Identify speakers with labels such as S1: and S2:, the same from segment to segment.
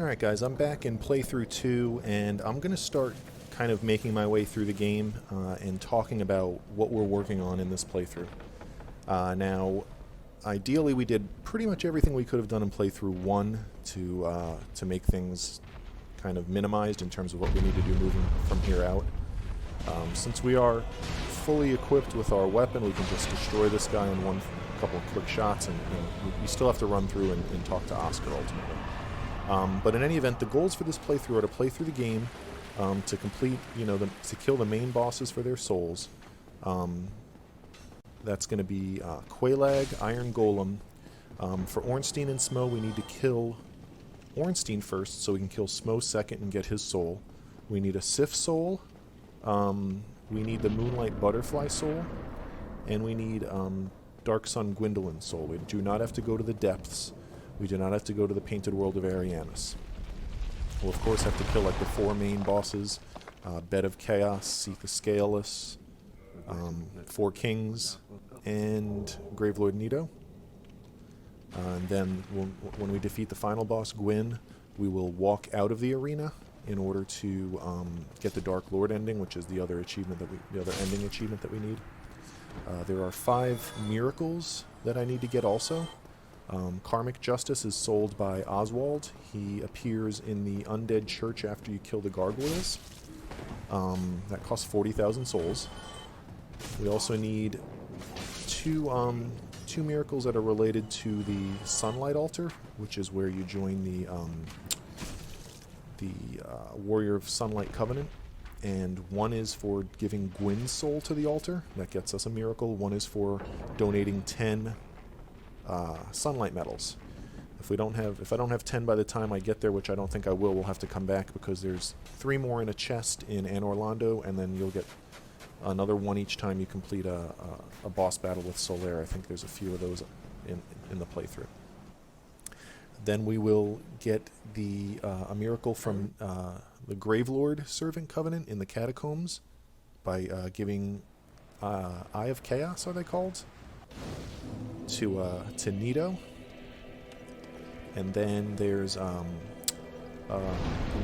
S1: Alright guys, I'm back in playthrough 2, and I'm going to start kind of making my way through the game and talking about what we're working on in this playthrough. Now, ideally we did pretty much everything we could have done in playthrough 1 to make things kind of minimized in terms of what we need to do moving from here out. Since we are fully equipped with our weapon, we can just destroy this guy in couple of quick shots, and we still have to run through and talk to Oscar ultimately. But in any event, the goals for this playthrough are to play through the game, to complete, to kill the main bosses for their souls. That's going to be Quelaag, Iron Golem. For Ornstein and Smough, we need to kill Ornstein first, so we can kill Smough second and get his soul. We need a Sif soul. We need the Moonlight Butterfly soul, and we need Dark Sun Gwendolyn soul. We do not have to go to the depths. We do not have to go to the Painted World of Arianis. We'll of course have to kill like the 4 main bosses, Bed of Chaos, Seek the Scaleless, 4 Kings, and Gravelord Nito. And then when we defeat the final boss, Gwyn, we will walk out of the arena in order to get the Dark Lord ending, which is the other achievement the other ending achievement that we need. There are 5 miracles that I need to get also. Karmic Justice is sold by Oswald. He appears in the Undead Church after you kill the gargoyles. That costs 40,000 souls. We also need two miracles that are related to the Sunlight Altar, which is where you join the Warrior of Sunlight Covenant. And one is for giving Gwyn's soul to the altar. That gets us a miracle. One is for donating 10 sunlight medals. If I don't have 10 by the time I get there, which I don't think I will, we'll have to come back because there's 3 more in a chest in Anor Londo, and then you'll get another 1 each time you complete a boss battle with Solaire. I think there's a few of those in the playthrough. Then we will get a miracle from the Gravelord Servant Covenant in the Catacombs by giving Eye of Chaos, are they called? To Nito. And then there's a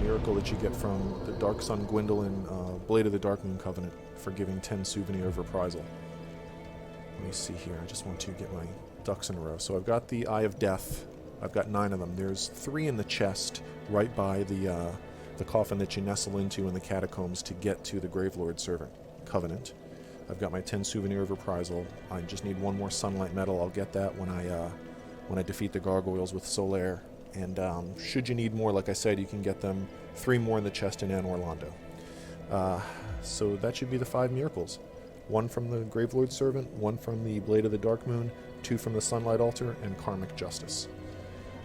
S1: miracle that you get from the Dark Sun Gwendolyn Blade of the Dark Moon Covenant for giving 10 Souvenir of Reprisal. Let me see here, I just want to get my ducks in a row. So I've got the Eye of Death. I've got 9 of them. There's 3 in the chest right by the coffin that you nestle into in the catacombs to get to the Gravelord Servant Covenant. I've got my 10 Souvenir of Reprisal. I just need 1 more Sunlight Medal. I'll get that when I defeat the gargoyles with Solaire. And should you need more, like I said, you can get them 3 more in the chest in Anor Londo. So that should be the 5 miracles. 1 from the Gravelord Servant, 1 from the Blade of the Dark Moon, 2 from the Sunlight Altar, and Karmic Justice.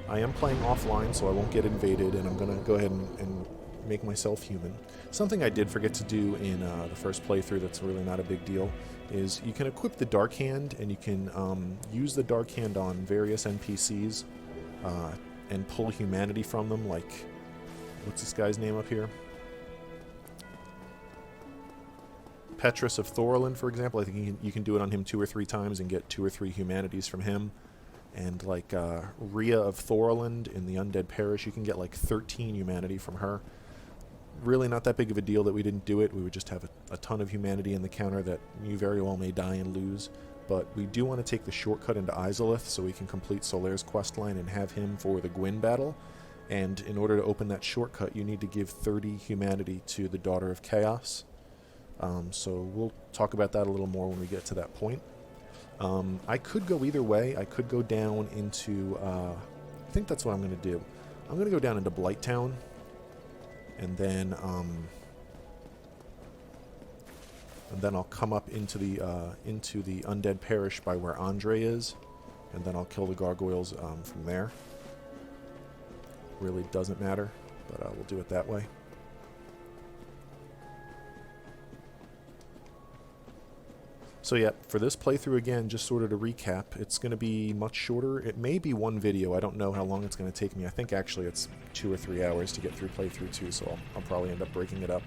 S1: I am playing offline, so I won't get invaded, and I'm going to go ahead and make myself human. Something I did forget to do in the first playthrough that's really not a big deal is you can equip the Dark Hand, and you can use the Dark Hand on various NPCs and pull humanity from them, like, what's this guy's name up here? Petrus of Thorland, for example. I think you can do it on him 2 or 3 times and get 2 or 3 humanities from him. And like Rhea of Thorland in the Undead Parish, you can get like 13 humanity from her. Really not that big of a deal that we didn't do it. We would just have a ton of humanity in the counter that you very well may die and lose. But we do want to take the shortcut into Izalith so we can complete Solaire's questline and have him for the Gwyn battle. And in order to open that shortcut, you need to give 30 humanity to the Daughter of Chaos. So we'll talk about that a little more when we get to that point. I could go either way. I could go down into, I think that's what I'm going to do. I'm going to go down into Blighttown, and then I'll come up into the Undead Parish by where Andre is, and then I'll kill the gargoyles from there. Really doesn't matter, but we'll do it that way. So yeah, for this playthrough again, just sort of to recap, it's going to be much shorter. It may be 1 video. I don't know how long it's going to take me. I think actually it's 2 or 3 hours to get through playthrough 2, so I'll probably end up breaking it up.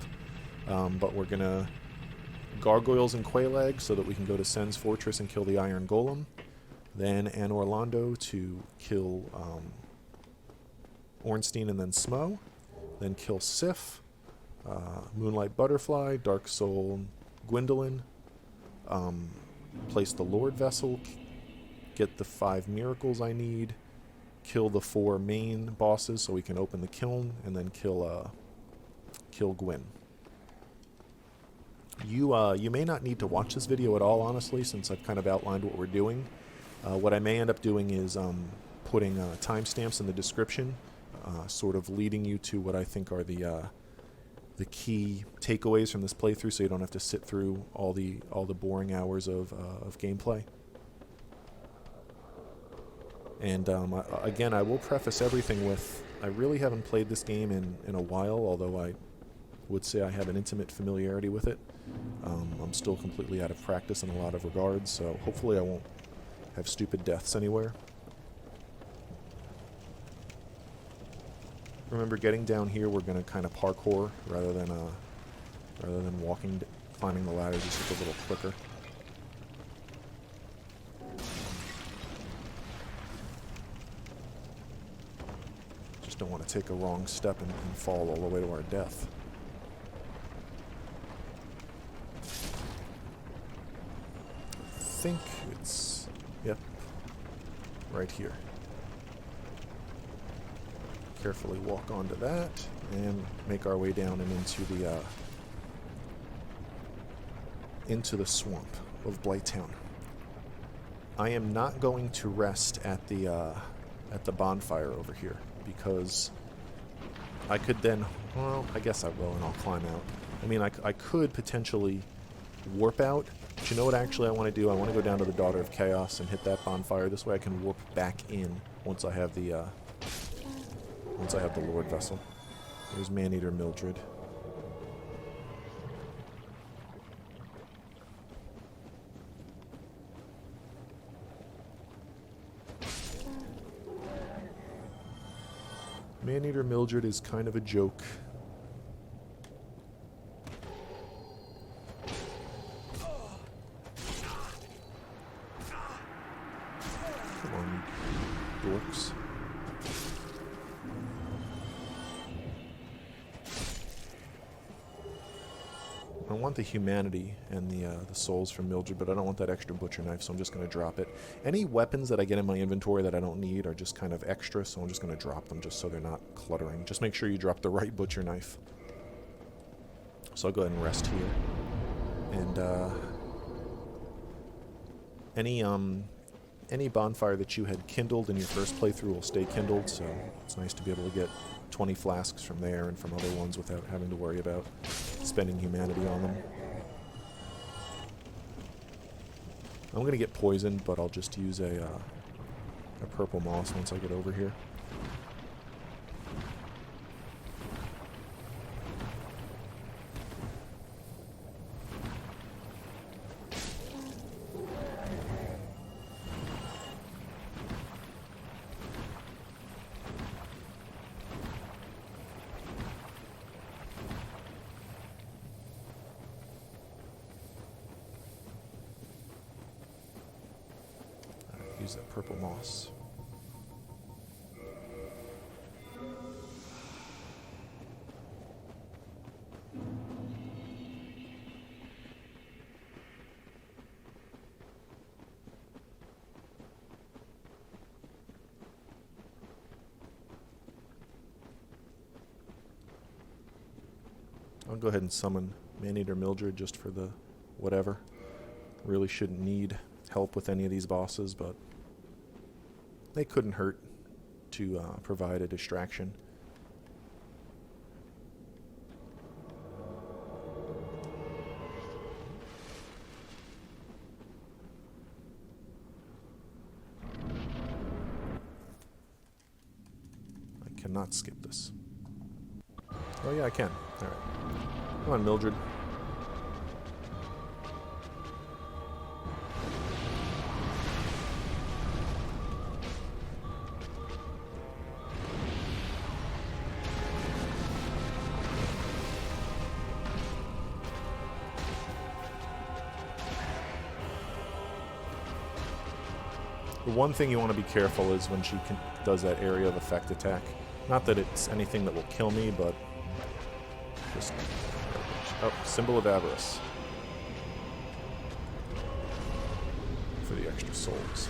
S1: But we're going to Gargoyles and Quelaag so that we can go to Sen's Fortress and kill the Iron Golem. Then Anor Londo to kill Ornstein and then Smough. Then kill Sif, Moonlight Butterfly, Dark Soul, Gwendolyn. Place the Lord Vessel, get the 5 miracles I need, kill the 4 main bosses so we can open the kiln, and then kill Gwyn. You may not need to watch this video at all, honestly, since I've kind of outlined what we're doing. What I may end up doing is putting timestamps in the description, sort of leading you to what I think are the key takeaways from this playthrough, so you don't have to sit through all the boring hours of gameplay. And again, I will preface everything with, I really haven't played this game in a while, although I would say I have an intimate familiarity with it. I'm still completely out of practice in a lot of regards, so hopefully I won't have stupid deaths anywhere. Remember, getting down here, we're going to kind of parkour rather than walking, climbing the ladder just a little quicker. Just don't want to take a wrong step and fall all the way to our death. I think it's, yep, right here. Carefully walk onto that and make our way down and into the swamp of Blighttown. I am not going to rest at the bonfire over here because I could then, well, I guess I will, and I'll climb out. I mean, I could potentially warp out, but you know what actually I want to do? I want to go down to the Daughter of Chaos and hit that bonfire. This way I can warp back in once I have the Lord Vessel. There's Maneater Mildred. Maneater Mildred is kind of a joke. Come on, you dorks. I want the humanity and the souls from Mildred, but I don't want that extra butcher knife, so I'm just going to drop it. Any weapons that I get in my inventory that I don't need are just kind of extra, so I'm just going to drop them just so they're not cluttering. Just make sure you drop the right butcher knife. So I'll go ahead and rest here. And any bonfire that you had kindled in your first playthrough will stay kindled, so it's nice to be able to get 20 flasks from there and from other ones without having to worry about spending humanity on them. I'm going to get poisoned, but I'll just use a purple moss once I get over here. Use that purple moss. I'll go ahead and summon Maneater Mildred just for the whatever. Really shouldn't need help with any of these bosses, but they couldn't hurt to provide a distraction. I cannot skip this. Oh yeah, I can. All right. Come on, Mildred. The one thing you want to be careful is when she does that area of effect attack. Not that it's anything that will kill me, but just... Oh, Symbol of Avarice. For the extra souls.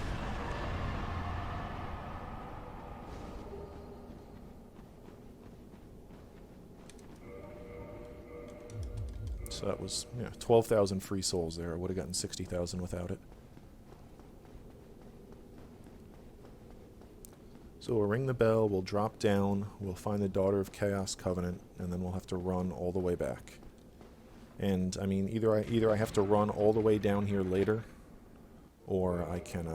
S1: So that was, yeah, 12,000 free souls there. I would have gotten 60,000 without it. So we'll ring the bell, we'll drop down, we'll find the Daughter of Chaos Covenant, and then we'll have to run all the way back. And, I mean, either I have to run all the way down here later, or I can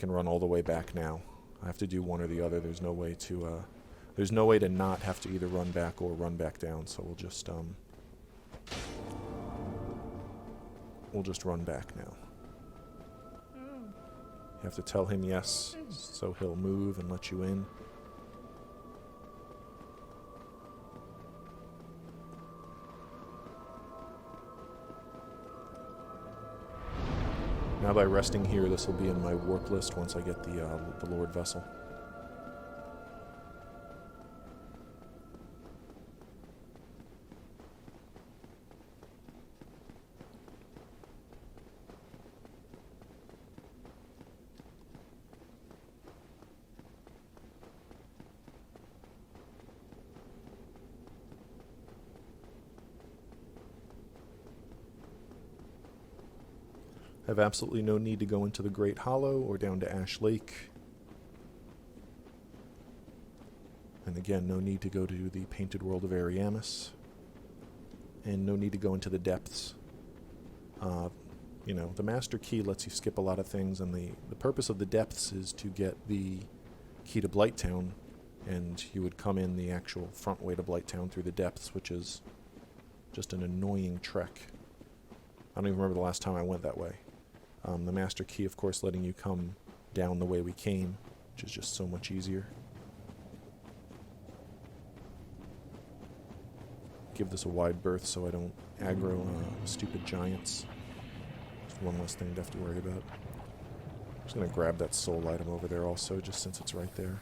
S1: run all the way back now. I have to do one or the other. There's no way to not have to either run back or run back down, so we'll just run back now. You have to tell him yes, so he'll move and let you in. Now by resting here, this will be in my warp list once I get the Lord Vessel. I have absolutely no need to go into the Great Hollow or down to Ash Lake. And again, no need to go to the Painted World of Ariamis. And no need to go into the depths. You know, the Master Key lets you skip a lot of things, and the purpose of the depths is to get the key to Blighttown, and you would come in the actual front way to Blighttown through the depths, which is just an annoying trek. I don't even remember the last time I went that way. The Master Key, of course, letting you come down the way we came, which is just so much easier. Give this a wide berth so I don't aggro stupid giants. Just one less thing to have to worry about. I'm just going to grab that soul item over there also, just since it's right there.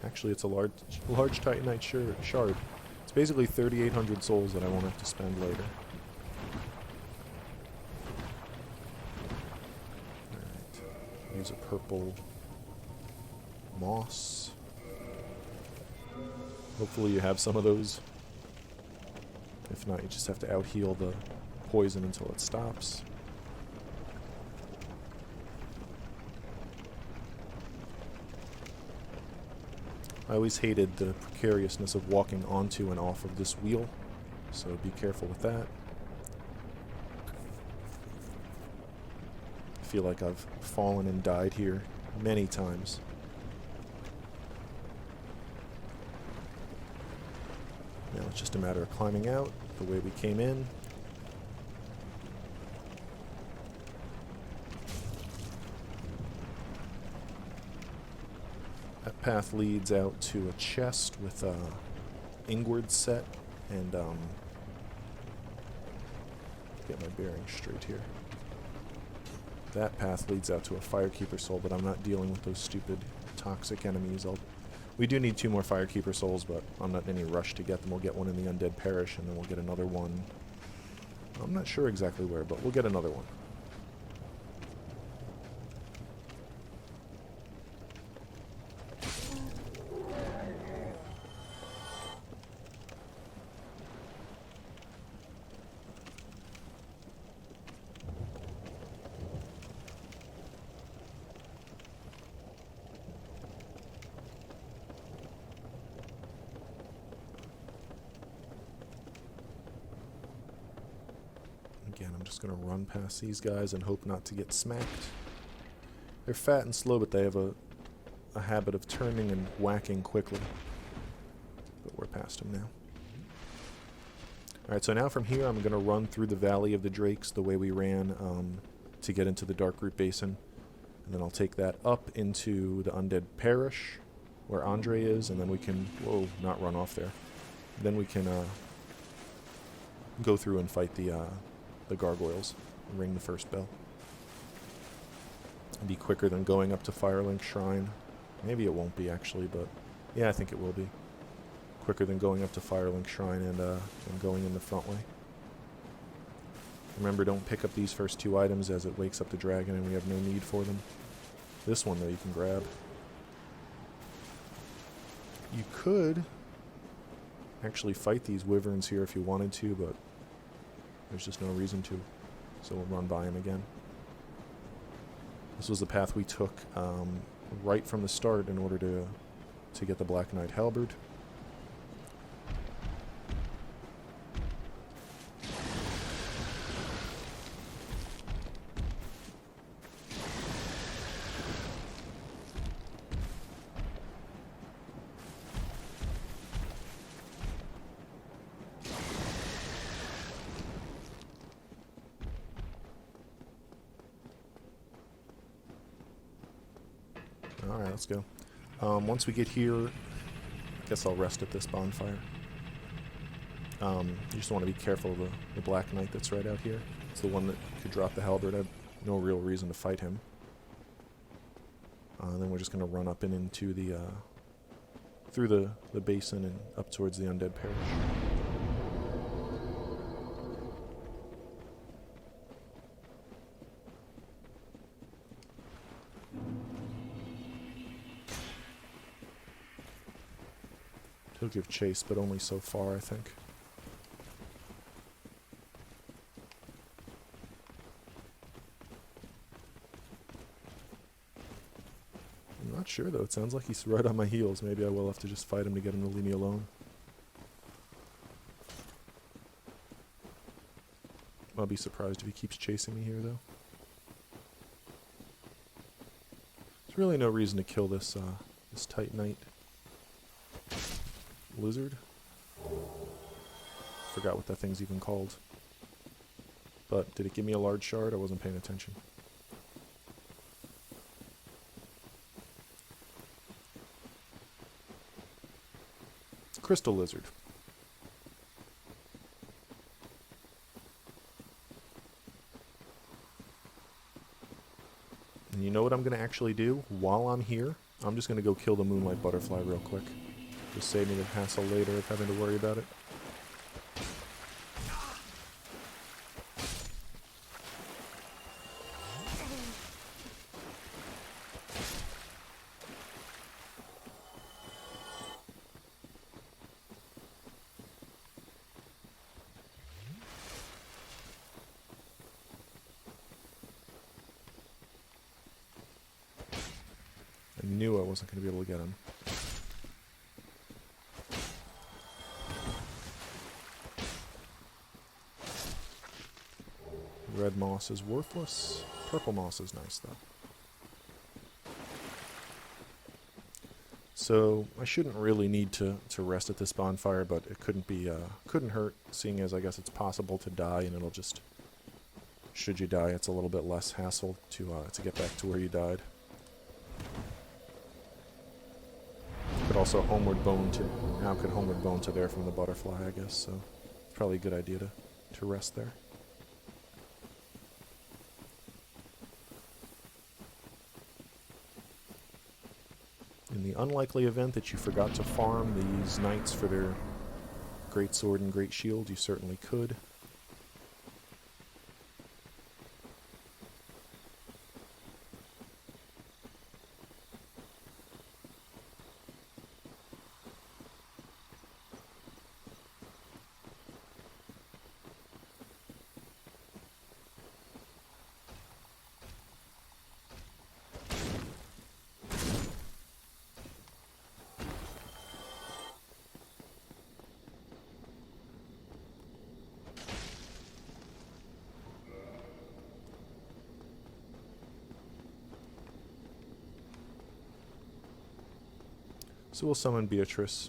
S1: Actually, it's a large Titanite shard. It's basically 3,800 souls that I won't have to spend later. Alright. Use a purple moss. Hopefully you have some of those. If not, you just have to out-heal the poison until it stops. I always hated the precariousness of walking onto and off of this wheel, so be careful with that. I feel like I've fallen and died here many times. Now it's just a matter of climbing out the way we came in. That path leads out to a chest with a Ingward set, and get my bearings straight here. That path leads out to a Firekeeper soul, but I'm not dealing with those stupid toxic enemies. We do need 2 more Firekeeper souls, but I'm not in any rush to get them. We'll get one in the Undead Parish, and then we'll get another one. I'm not sure exactly where, but we'll get another one. Again, I'm just going to run past these guys and hope not to get smacked. They're fat and slow, but they have a habit of turning and whacking quickly. But we're past them now. Alright, so now from here I'm going to run through the Valley of the Drakes the way we ran to get into the Darkroot Basin. And then I'll take that up into the Undead Parish, where Andre is, and then we can... Whoa, not run off there. Then we can go through and fight the gargoyles and ring the first bell. It'll be quicker than going up to Firelink Shrine. Maybe it won't be, actually, but yeah, I think it will be. Quicker than going up to Firelink Shrine and going in the front way. Remember, don't pick up these first 2 items as it wakes up the dragon and we have no need for them. This one, though, you can grab. You could actually fight these wyverns here if you wanted to, but there's just no reason to. So we'll run by him again. This was the path we took right from the start in order to get the Black Knight Halberd. Alright, let's go. Once we get here, I guess I'll rest at this bonfire. You just want to be careful of the Black Knight that's right out here. It's the one that could drop the halberd. I have no real reason to fight him. Then we're just going to run up and into the through the basin and up towards the Undead Parish. He'll give chase, but only so far, I think. I'm not sure, though. It sounds like he's right on my heels. Maybe I will have to just fight him to get him to leave me alone. I'll be surprised if he keeps chasing me here, though. There's really no reason to kill this Titanite lizard. Forgot what that thing's even called. But did it give me a large shard? I wasn't paying attention. Crystal lizard. And you know what I'm going to actually do? While I'm here, I'm just going to go kill the moonlight butterfly real quick. Just save me the hassle later of having to worry about it. I knew I wasn't going to be able to get him. Red moss is worthless. Purple moss is nice, though. So I shouldn't really need to rest at this bonfire, but it couldn't hurt, seeing as I guess it's possible to die, and it'll just, should you die, it's a little bit less hassle to get back to where you died. Could also homeward bone to, now could homeward bone to there from the butterfly, I guess, so it's probably a good idea to rest there. In the unlikely event that you forgot to farm these knights for their great sword and great shield, you certainly could. So we'll summon Beatrice.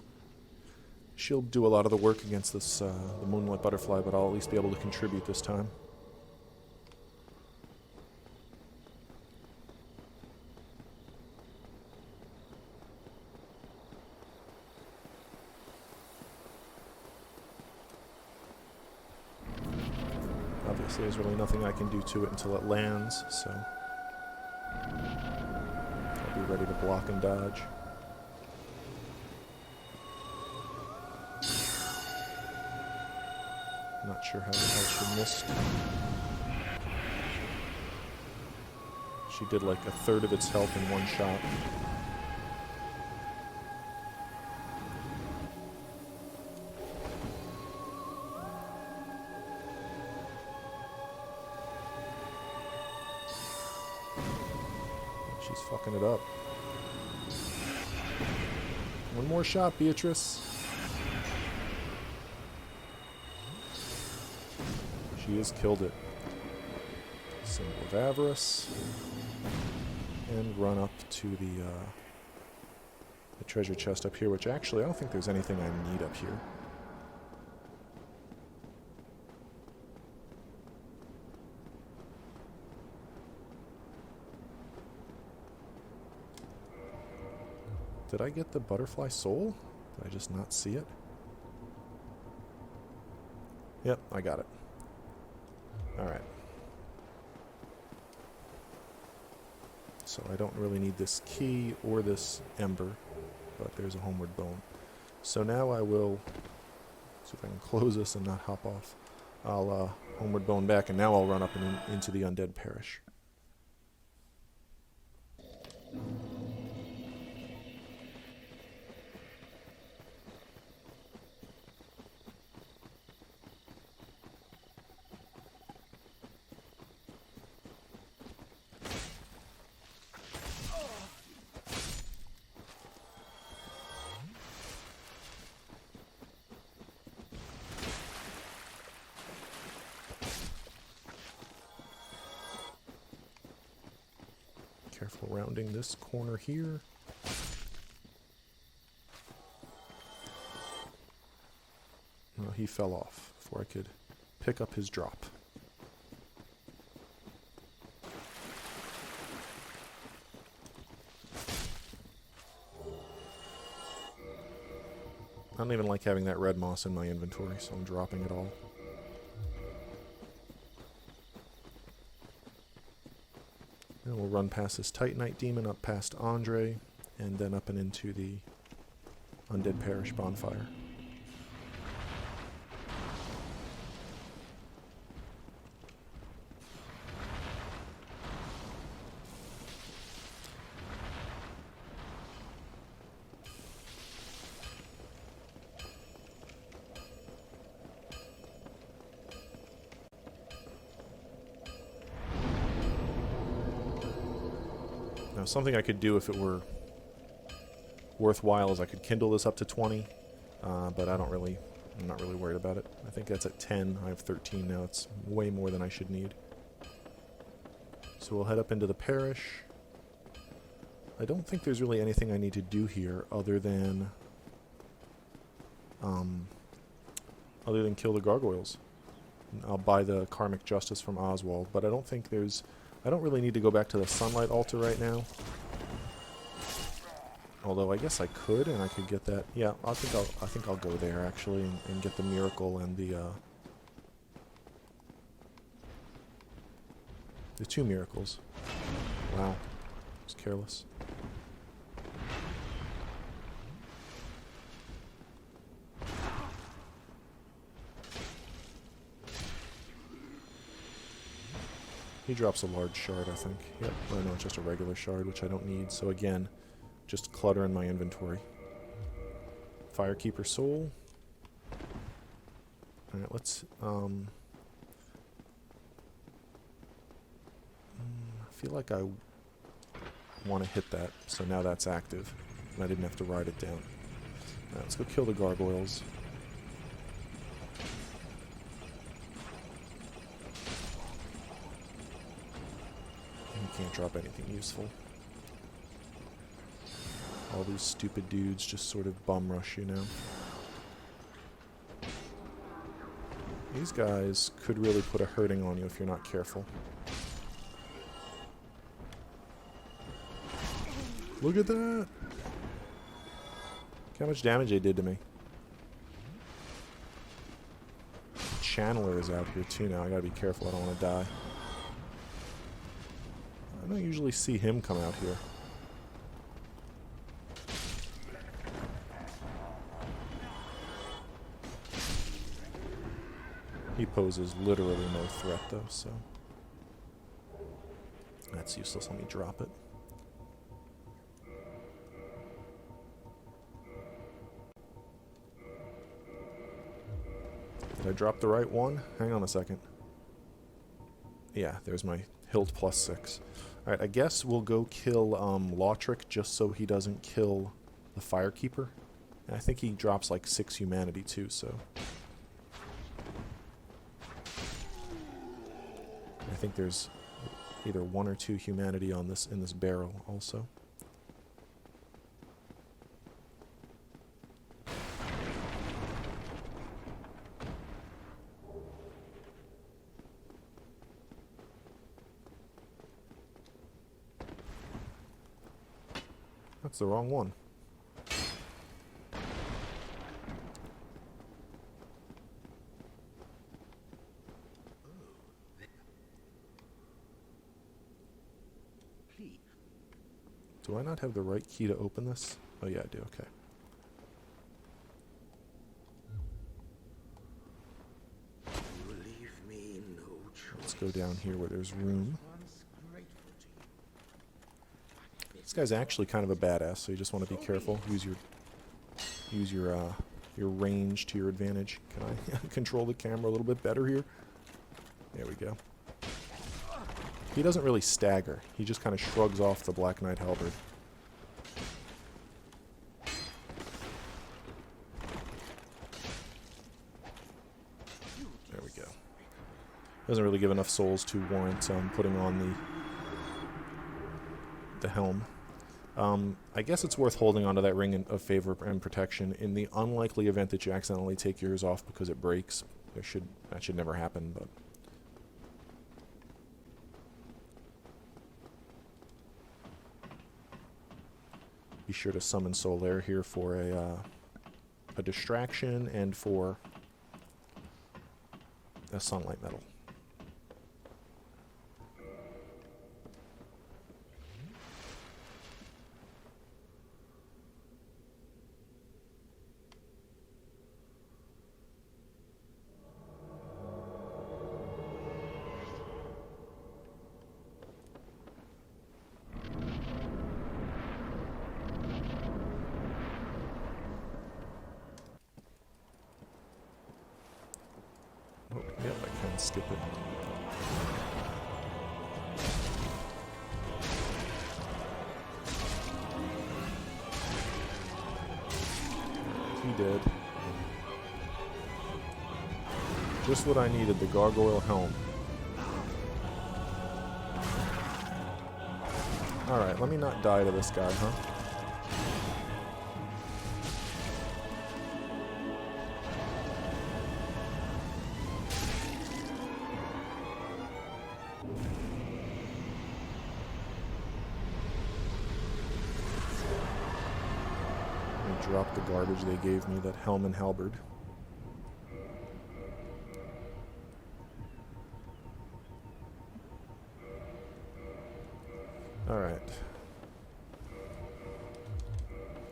S1: She'll do a lot of the work against this the moonlight butterfly, but I'll at least be able to contribute this time. Obviously, there's really nothing I can do to it until it lands, so I'll be ready to block and dodge. Not sure how the hell she missed. She did like a third of its health in one shot. She's fucking it up. One more shot, Beatrice. She has killed it. Symbol of Avarice. And run up to the treasure chest up here, which actually I don't think there's anything I need up here. Did I get the butterfly soul? Did I just not see it? Yep, I got it. Alright. So I don't really need this key or this ember, but there's a homeward bone. So now I will see if I can close this and not hop off. I'll homeward bone back, and now I'll run up and into the Undead Parish. Careful rounding this corner here. No, he fell off before I could pick up his drop. I don't even like having that red moss in my inventory, so I'm dropping it all. And we'll run past this Titanite demon, up past Andre, and then up and into the Undead Parish bonfire. Now, something I could do if it were worthwhile is I could kindle this up to 20, but I'm not really worried about it. I think that's at 10. I have 13 now. It's way more than I should need. So we'll head up into the parish. I don't think there's really anything I need to do here other than kill the gargoyles. I'll buy the Karmic Justice from Oswald, but I don't think there's... I don't really need to go back to the Sunlight Altar right now. Although I guess I could, and I could get that. Yeah, I think I'll go there actually and get the miracle and the two miracles. Wow, it's careless. He drops a large shard, I think. Yep. Oh no, it's just a regular shard, which I don't need. So again, just clutter in my inventory. Firekeeper Soul. Alright, let's... I feel like I want to hit that, so now that's active. And I didn't have to ride it down. Alright, let's go kill the gargoyles. Can't drop anything useful. All these stupid dudes just sort of bum rush you now. These guys could really put a hurting on you if you're not careful. Look at that! Look how much damage they did to me. Channeler is out here too now. I gotta be careful, I don't want to die. I don't usually see him come out here. He poses literally no threat though, so that's useless. Let me drop it. Did I drop the right one? Hang on a second. Yeah, there's my hilt +6. Alright, I guess we'll go kill Lautrec just so he doesn't kill the Firekeeper. And I think he drops like 6 humanity too, so... I think there's either 1 or 2 humanity on this in this barrel also. That's the wrong one. Do I not have the right key to open this? Oh yeah, I do, okay. Let's go down here where there's room. This guy's actually kind of a badass, so you just want to be careful. Use your range to your advantage. Can I control the camera a little bit better here? There we go. He doesn't really stagger. He just kind of shrugs off the Black Knight Halberd. There we go. Doesn't really give enough souls to warrant putting on the helm. I guess it's worth holding onto that ring of favor and protection in the unlikely event that you accidentally take yours off because it breaks. That should never happen, but... Be sure to summon Solaire here for a distraction and for a sunlight metal. Oh, yep, I can skip it. He did. Just what I needed, the gargoyle helm. Alright, let me not die to this guy, huh? Drop the garbage they gave me, that helm and halberd. Alright.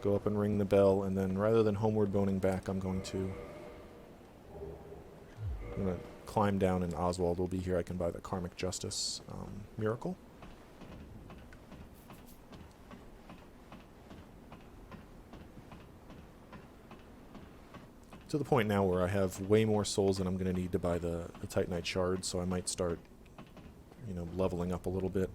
S1: Go up and ring the bell, and then rather than homeward boning back, I'm going to climb down, and Oswald will be here. I can buy the Karmic Justice miracle. To the point now where I have way more souls than I'm going to need to buy the Titanite Shard, so I might start, leveling up a little bit.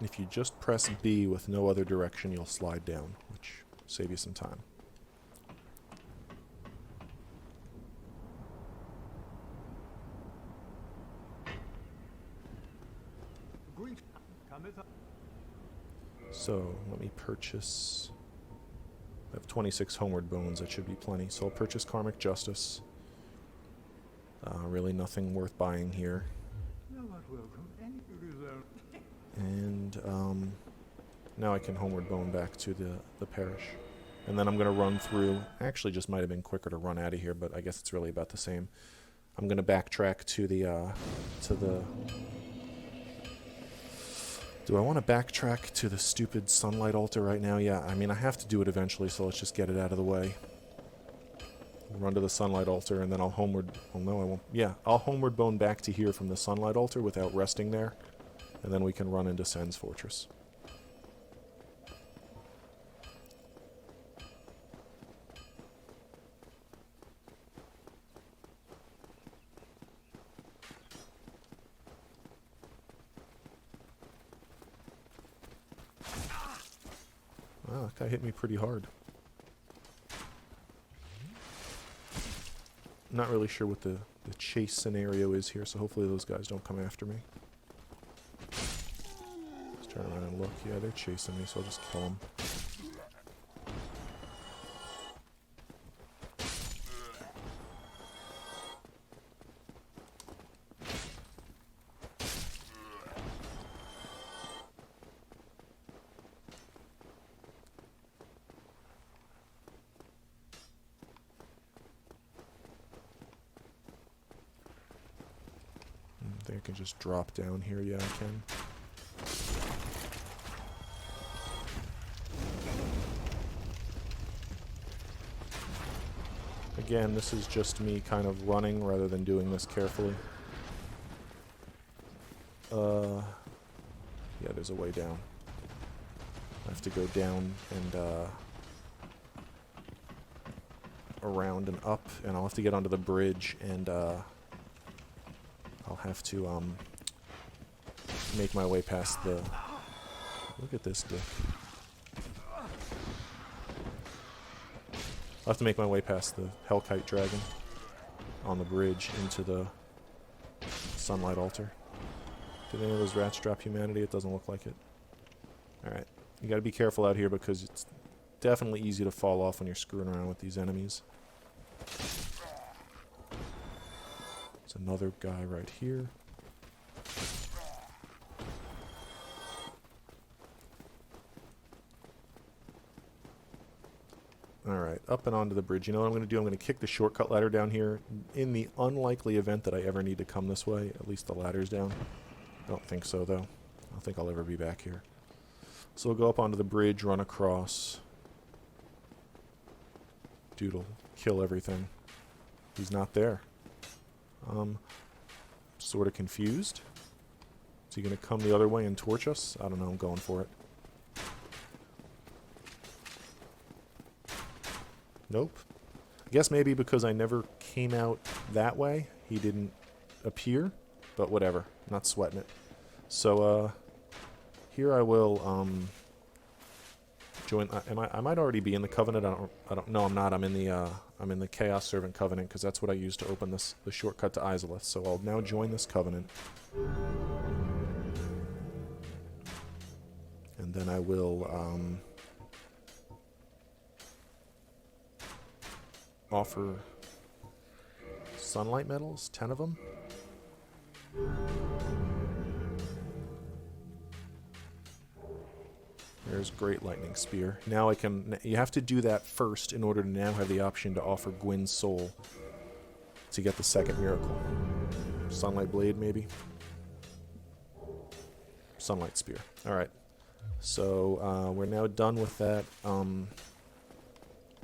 S1: If you just press B with no other direction, you'll slide down, which will save you some time. So, let me purchase... I have 26 homeward bones, that should be plenty. So I'll purchase Karmic Justice. Really nothing worth buying here. And now I can homeward bone back to the parish. And then I'm going to run through... Actually, just might have been quicker to run out of here, but I guess it's really about the same. I'm going to backtrack to the... Do I want to backtrack to the stupid sunlight altar right now? Yeah, I mean, I have to do it eventually, so let's just get it out of the way. Run to the sunlight altar, and then I'll homeward... Well, no, I won't. Yeah, I'll homeward bone back to here from the sunlight altar without resting there. And then we can run into Sen's Fortress. Wow, that guy hit me pretty hard. Not really sure what the chase scenario is here, so hopefully those guys don't come after me. Let's turn around and look. Yeah, they're chasing me, so I'll just kill them. I think I can just drop down here. Yeah, I can. Again, this is just me kind of running rather than doing this carefully. Yeah, there's a way down. I have to go down and around and up, and I'll have to get onto the bridge, and I'll have to make my way past the... Look at this dick. I'll have to make my way past the Hellkite Dragon on the bridge into the Sunlight Altar. Did any of those rats drop humanity? It doesn't look like it. Alright. You gotta be careful out here because it's definitely easy to fall off when you're screwing around with these enemies. There's another guy right here. Alright, up and onto the bridge. You know what I'm going to do? I'm going to kick the shortcut ladder down here. In the unlikely event that I ever need to come this way, at least the ladder's down. I don't think so, though. I don't think I'll ever be back here. So we'll go up onto the bridge, run across. Dude'll kill everything. He's not there. Sort of confused. Is he going to come the other way and torch us? I don't know. I'm going for it. Nope. I guess maybe because I never came out that way, he didn't appear. But whatever. I'm not sweating it. So, here I will, join... I might already be in the Covenant. I don't... No, I'm not. I'm in the Chaos Servant Covenant, because that's what I used to open the shortcut to Izalith. So I'll now join this Covenant. And then I will, offer sunlight medals, 10 of them. There's Great Lightning Spear. Now I can... You have to do that first in order to now have the option to offer Gwyn's Soul to get the second miracle. Sunlight Blade, maybe? Sunlight Spear. Alright. So, we're now done with that.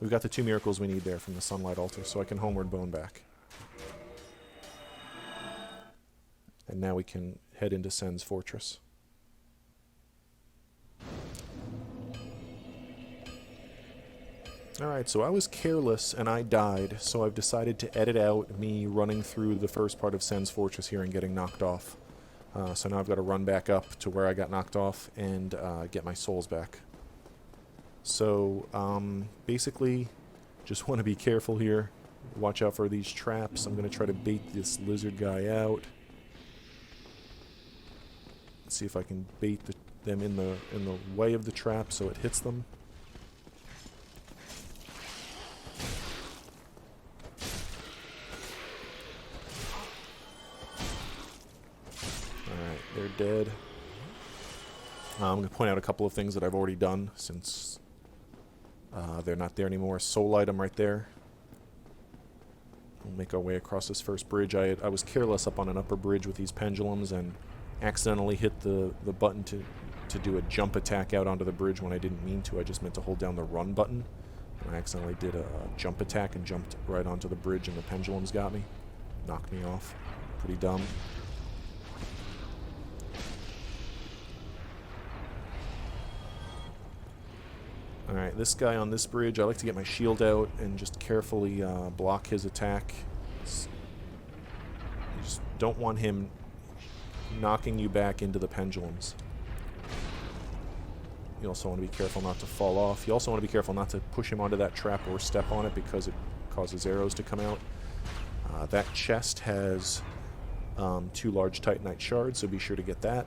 S1: We've got the 2 miracles we need there from the Sunlight Altar, so I can homeward bone back. And now we can head into Sen's Fortress. Alright, so I was careless and I died, so I've decided to edit out me running through the first part of Sen's Fortress here and getting knocked off. So now I've got to run back up to where I got knocked off and get my souls back. So, basically, just want to be careful here. Watch out for these traps. I'm going to try to bait this lizard guy out. Let's see if I can bait the them in the way of the trap so it hits them. Alright, they're dead. I'm going to point out a couple of things that I've already done since they're not there anymore. Soul item right there. We'll make our way across this first bridge. I was careless up on an upper bridge with these pendulums and accidentally hit the button to do a jump attack out onto the bridge when I didn't mean to. I just meant to hold down the run button. And I accidentally did a jump attack and jumped right onto the bridge, and the pendulums got me. Knocked me off. Pretty dumb. Alright, this guy on this bridge, I like to get my shield out and just carefully block his attack. You just don't want him knocking you back into the pendulums. You also want to be careful not to fall off. You also want to be careful not to push him onto that trap or step on it because it causes arrows to come out. That chest has 2 large Titanite shards, so be sure to get that.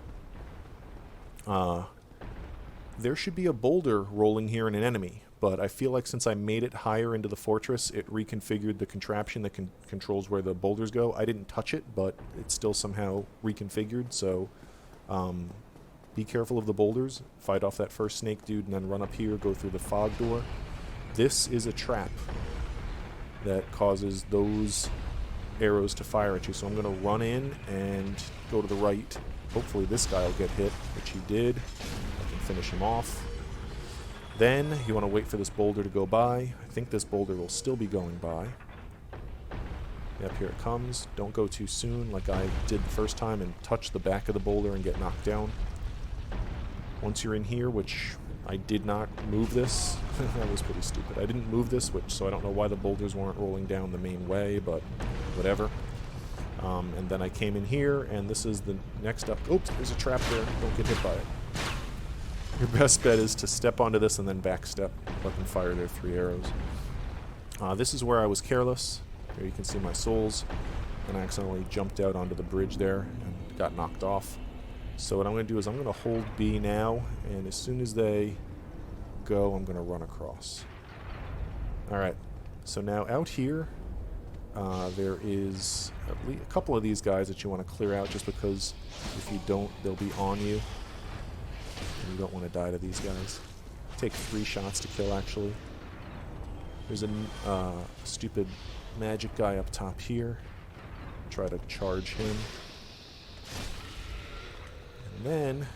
S1: There should be a boulder rolling here in an enemy, but I feel like since I made it higher into the fortress, it reconfigured the contraption that controls where the boulders go. I didn't touch it, but it's still somehow reconfigured, so be careful of the boulders. Fight off that first snake dude and then run up here, go through the fog door. This is a trap that causes those arrows to fire at you, so I'm going to run in and go to the right. Hopefully this guy will get hit, which he did. Finish him off. Then you want to wait for this boulder to go by. I think this boulder will still be going by. Yep, here it comes. Don't go too soon like I did the first time and touch the back of the boulder and get knocked down. Once you're in here, which I did not move this. That was pretty stupid. I didn't move this, so I don't know why the boulders weren't rolling down the main way, but whatever. And then I came in here, and this is the next up. Oops, there's a trap there. Don't get hit by it. Your best bet is to step onto this and then backstep. Let them fire their 3 arrows. This is where I was careless. Here you can see my souls. And I accidentally jumped out onto the bridge there and got knocked off. So what I'm going to do is I'm going to hold B now, and as soon as they go, I'm going to run across. Alright, so now out here, there is at least a couple of these guys that you want to clear out, just because if you don't, they'll be on you. And you don't want to die to these guys. Take 3 shots to kill, actually. There's a stupid magic guy up top here. Try to charge him. And then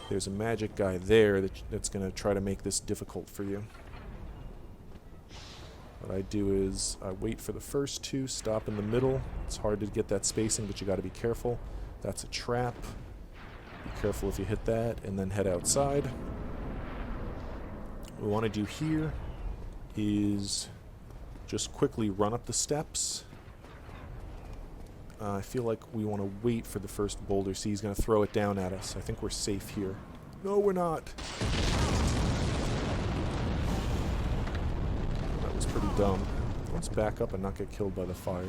S1: there's a magic guy there that's going to try to make this difficult for you. What I do is I wait for the first 2, stop in the middle. It's hard to get that spacing, but you got to be careful. That's a trap. Be careful if you hit that, and then head outside. What we want to do here is just quickly run up the steps. I feel like we want to wait for the first boulder. See, he's going to throw it down at us. I think we're safe here. No, we're not. That was pretty dumb. Let's back up and not get killed by the fire.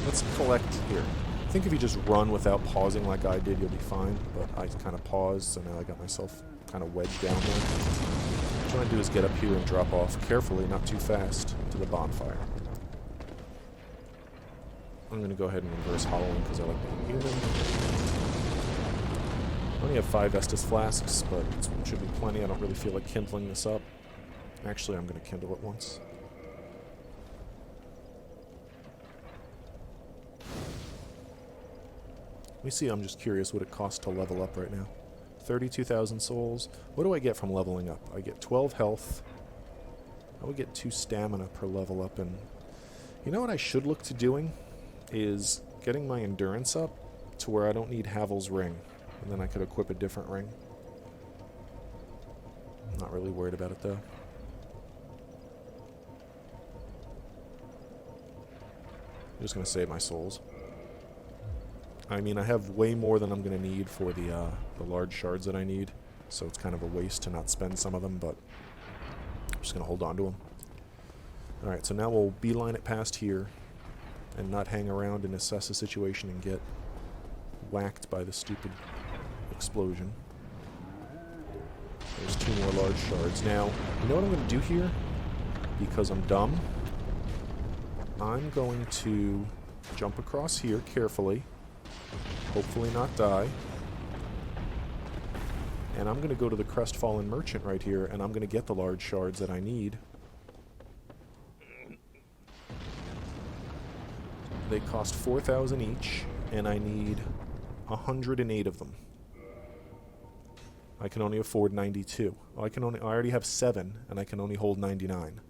S1: Let's collect here. I think if you just run without pausing like I did, you'll be fine. But I kind of paused, so now I got myself kind of wedged down there. What I'm trying to do is get up here and drop off carefully, not too fast, to the bonfire. I'm going to go ahead and reverse hollowing because I like being human. I only have 5 Estus flasks, but it should be plenty. I don't really feel like kindling this up. Actually, I'm going to kindle it once. Let me see, I'm just curious what it costs to level up right now. 32,000 souls. What do I get from leveling up? I get 12 health. I would get 2 stamina per level up, and you know what I should look to doing? Is getting my endurance up to where I don't need Havel's ring, and then I could equip a different ring. I'm not really worried about it though. I'm just going to save my souls. I mean, I have way more than I'm going to need for the large shards that I need, so it's kind of a waste to not spend some of them, but Just going to hold on to him. Alright, so now we'll beeline it past here and not hang around and assess the situation and get whacked by the stupid explosion. There's 2 more large shards. Now, you know what I'm going to do here? Because I'm dumb, I'm going to jump across here carefully, hopefully not die, and I'm going to go to the Crestfallen Merchant right here, and I'm going to get the large shards that I need. They cost 4,000 each, and I need 108 of them. I can only afford 92. I already have 7, and I can only hold 99.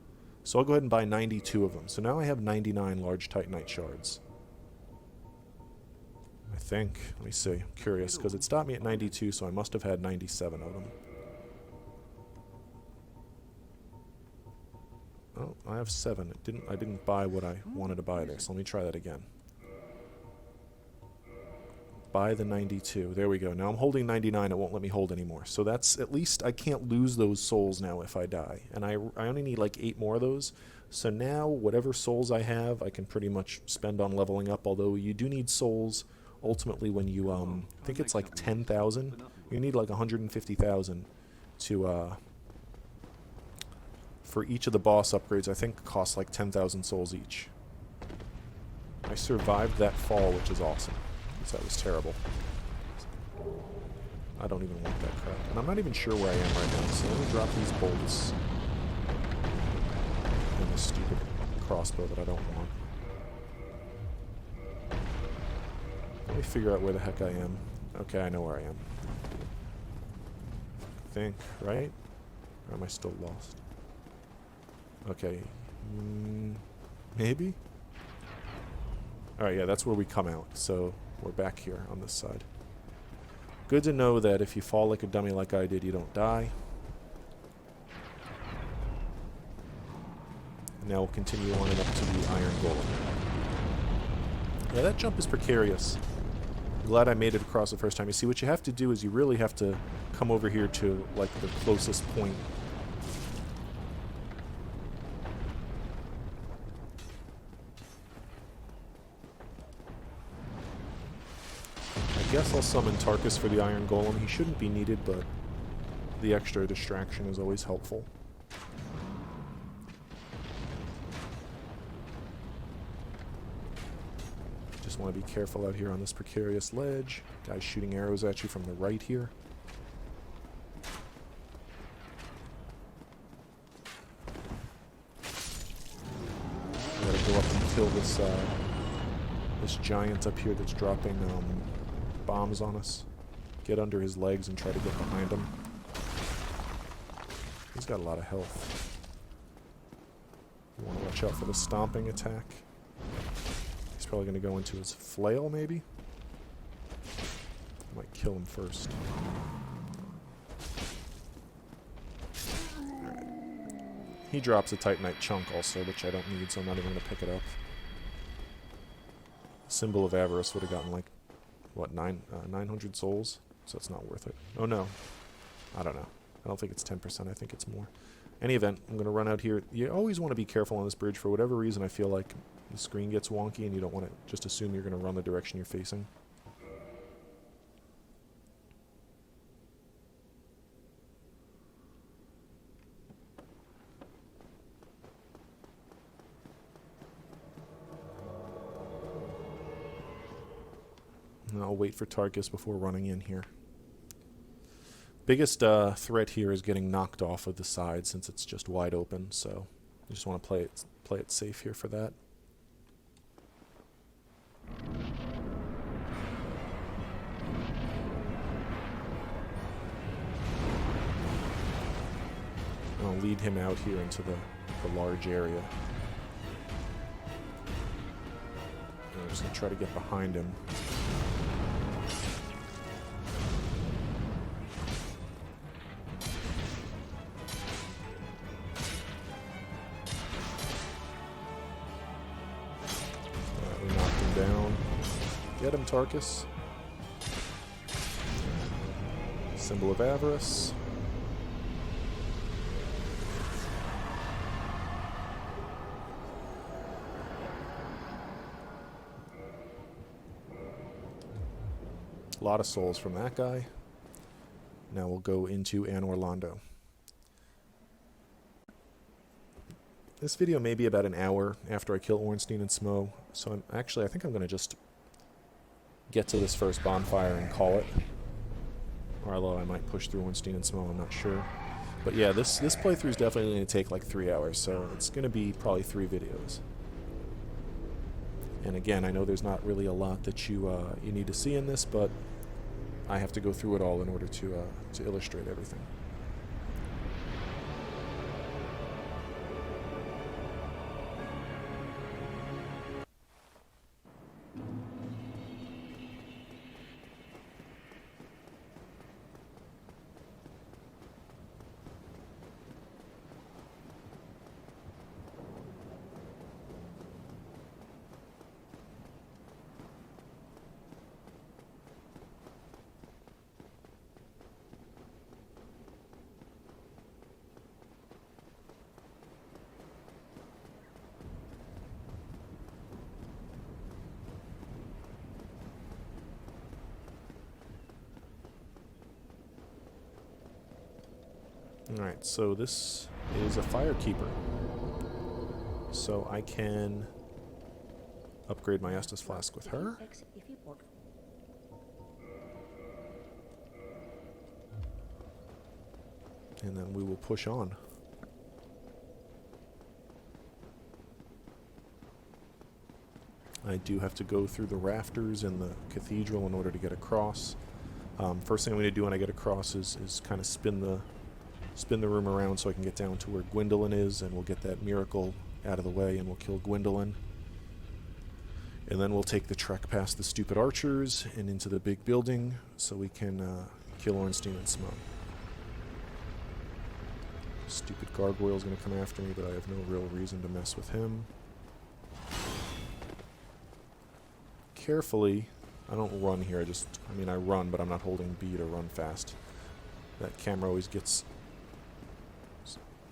S1: So I'll go ahead and buy 92 of them. So now I have 99 large Titanite shards. I think. Let me see. I'm curious, because it stopped me at 92, so I must have had 97 of them. Oh, I have 7. I didn't buy what I wanted to buy there, so let me try that again. Buy the 92. There we go. Now I'm holding 99. It won't let me hold anymore. So that's, at least I can't lose those souls now if I die. And I only need like 8 more of those. So now whatever souls I have, I can pretty much spend on leveling up. Although you do need souls ultimately when you, I think it's like 10,000. You need like 150,000 to, for each of the boss upgrades. I think it costs like 10,000 souls each. I survived that fall, which is awesome. That was terrible. I don't even want that crap. And I'm not even sure where I am right now, so let me drop these bolts. And this stupid crossbow that I don't want. Let me figure out where the heck I am. Okay, I know where I am. I think, right? Or am I still lost? Okay. Maybe? Alright, yeah, that's where we come out, so we're back here on this side. Good to know that if you fall like a dummy like I did, you don't die. And now we'll continue on and up to the Iron Golem. Yeah, that jump is precarious. I'm glad I made it across the first time. You see, what you have to do is you really have to come over here to, like, the closest point. I guess I'll summon Tarkus for the Iron Golem. He shouldn't be needed, but the extra distraction is always helpful. Just want to be careful out here on this precarious ledge. Guys shooting arrows at you from the right here. I gotta go up and kill this this giant up here that's dropping bombs on us. Get under his legs and try to get behind him. He's got a lot of health. You want to watch out for the stomping attack. He's probably going to go into his flail, maybe? I might kill him first. Alright. He drops a Titanite chunk also, which I don't need, so I'm not even going to pick it up. Symbol of Avarice would have gotten like, what, 900 souls? So it's not worth it. Oh no. I don't know. I don't think it's 10%. I think it's more. Any event, I'm going to run out here. You always want to be careful on this bridge. For whatever reason, I feel like the screen gets wonky and you don't want to just assume you're going to run the direction you're facing. And I'll wait for Tarkus before running in here. Biggest threat here is getting knocked off of the side since it's just wide open, so I just want to play it safe here for that. I'll lead him out here into the large area. And I'm just going to try to get behind him. Get him, Tarkus. Symbol of Avarice. A lot of souls from that guy. Now we'll go into Anor Londo. This video may be about an hour after I kill Ornstein and Smough, so I think I'm going to just get to this first bonfire and call it. Or although I might push through Ornstein and Smough, I'm not sure. But yeah, this playthrough is definitely going to take like 3 hours, so it's going to be probably 3 videos. And again, I know there's not really a lot that you need to see in this, but I have to go through it all in order to illustrate everything. Alright, so this is a Firekeeper. So I can upgrade my Estus Flask with her. And then we will push on. I do have to go through the rafters in the cathedral in order to get across. First thing I'm going to do when I get across is kind of spin the room around so I can get down to where Gwendolyn is, and we'll get that miracle out of the way and we'll kill Gwendolyn. And then we'll take the trek past the stupid archers and into the big building so we can kill Ornstein and Smough. Stupid gargoyle's going to come after me, but I have no real reason to mess with him. Carefully, I don't run here, I run, but I'm not holding B to run fast. That camera always gets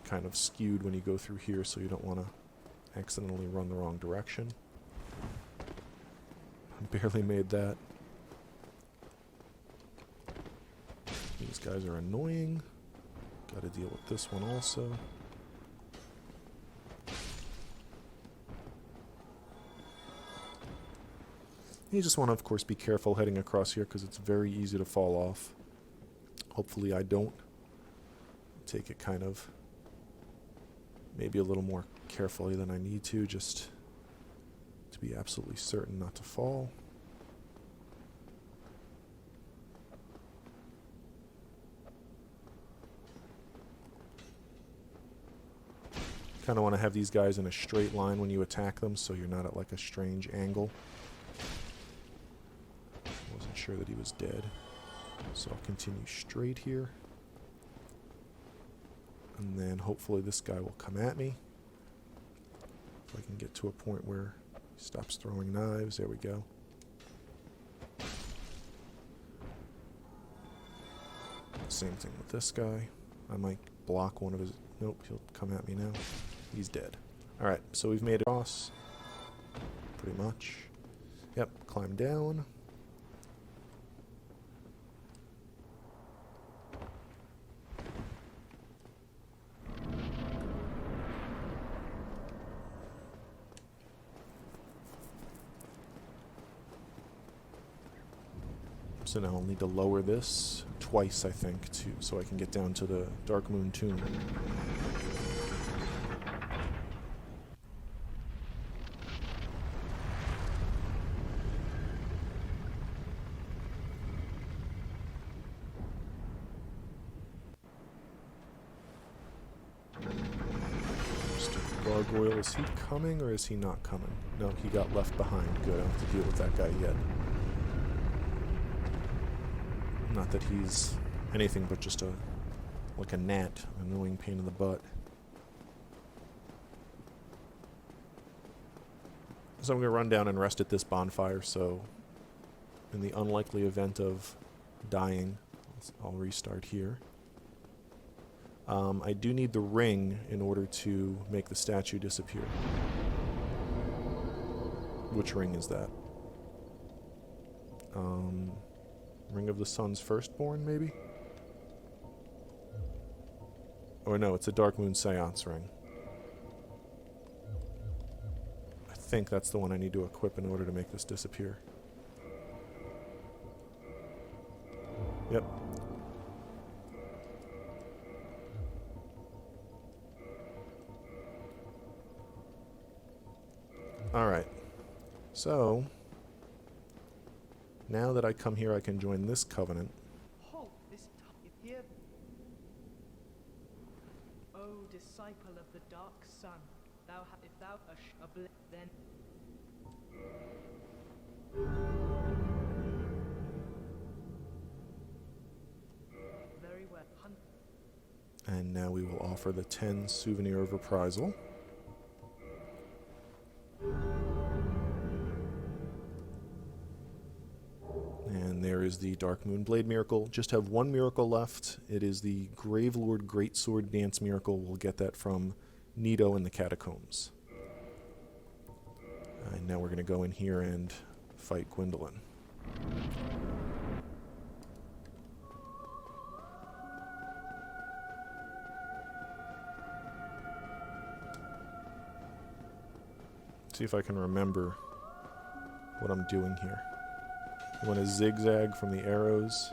S1: kind of skewed when you go through here, so you don't want to accidentally run the wrong direction. I barely made that. These guys are annoying. Got to deal with this one also. You just want to, of course, be careful heading across here because it's very easy to fall off. Hopefully I don't. Take it kind of maybe a little more carefully than I need to, just to be absolutely certain not to fall. Kind of want to have these guys in a straight line when you attack them, so you're not at like a strange angle. Wasn't sure that he was dead, so I'll continue straight here. And then hopefully this guy will come at me. If I can get to a point where he stops throwing knives. There we go. Same thing with this guy. I might block one of his... Nope, he'll come at me now. He's dead. Alright, so we've made it across. Pretty much. Yep, climb down. So now I'll need to lower this twice, I think, so I can get down to the Dark Moon Tomb. Gargoyle, is he coming or is he not coming? No, he got left behind. Good, I don't have to deal with that guy yet. Not that he's anything but just like a gnat, an annoying pain in the butt. So I'm going to run down and rest at this bonfire, so in the unlikely event of dying, I'll restart here. I do need the ring in order to make the statue disappear. Which ring is that? Ring of the Sun's Firstborn, maybe? Or no, it's a Dark Moon Seance ring. I think that's the one I need to equip in order to make this disappear. Yep. Alright. So, now that I come here, I can join this covenant.
S2: Halt this time here. O disciple of the dark sun, if thou then very well.
S1: And now we will offer the 10 souvenir of reprisal. And there is the Dark Moon Blade miracle. Just have one miracle left. It is the Gravelord Greatsword Dance miracle. We'll get that from Nito in the Catacombs. And now we're going to go in here and fight Gwendolyn. See if I can remember what I'm doing here. You want to zigzag from the arrows.